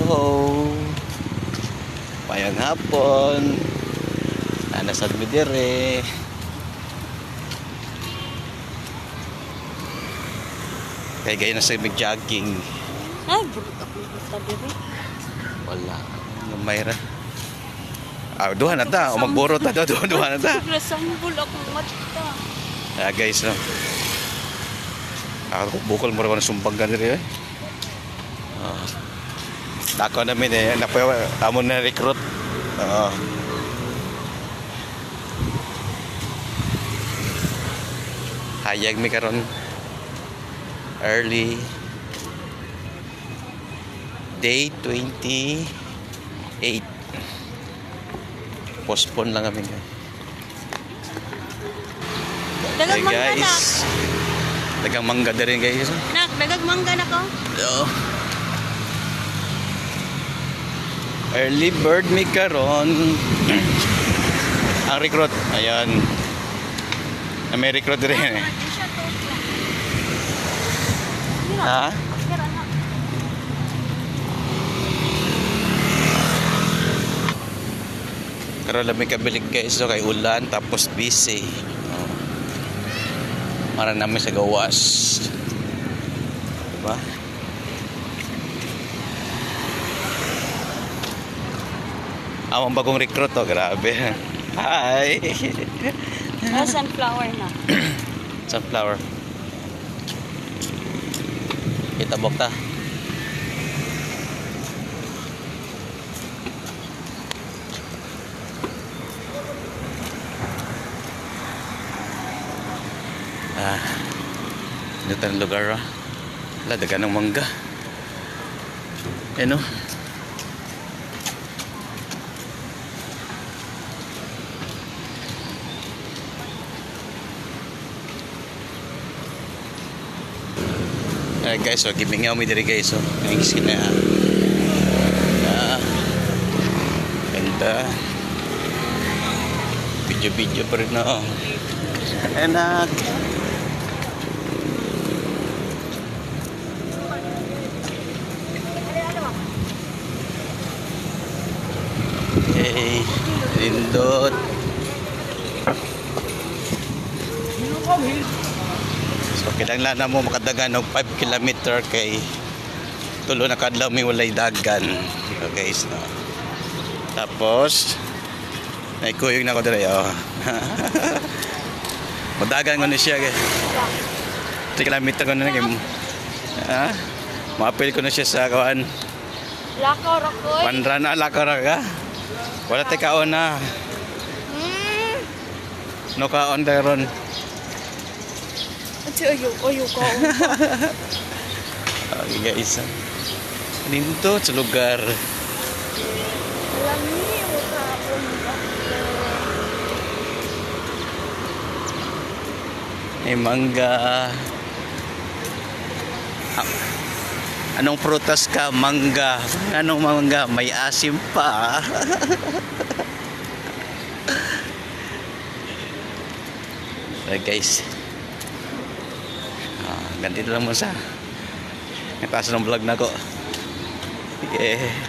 Hello. Mayang hapon. Nasad mi dire. Kaya gaya na sa mag-jogging. Ay, burot ako dito dire. Wala. Mayra. Duha na ta. O magburot na ta. Duha na ta. Nasanggol akong mata. Guys, no. Ako bukol mo rin sumbang ka dire. Dako namin amon na recruit. Hayag mi karon early day 28. Postpone lang kami. Dagang mangga na. Guys, dagang mangga na rin guys. Nak, dagang mangga na ko. Early bird mi karon. Ang recruit, ayan. May recruit rin eh. Ha? Karon lang may kabilig guys, so kay ulan tapos busy. Mara namin sa gawas. Diba? Ang bagong recruit to, grabe. Hi! Sunflower na. Sunflower. Kita bokta. Dito ang lugar. Dagan ng mangga. Ano? Guys, so gimingaw mi diri guys, so thanks kina. Ganda. Video pa rin na. Enak. Hey, lindot. So kinahanglan na mo makadagan og 5 kilometer kay tulo na kadlaw mi walay dagan. So guys, no. Tapos naikuyog na ko dire madagan ko na siya guys. 3 kilometer ko na kay maapil ko na siya sa kawan. Lakaw ra ko. Pandra na lakaw ra ka. Wala tay kaon na. No kaon daron. Oyo ko. Okay guys. Dito sa lugar. Mangga. Anong prutas ka? Mangga. Anong mangga? May asim pa. Okay guys. Ganito lang mo sa taas ng vlog na ko. Okay.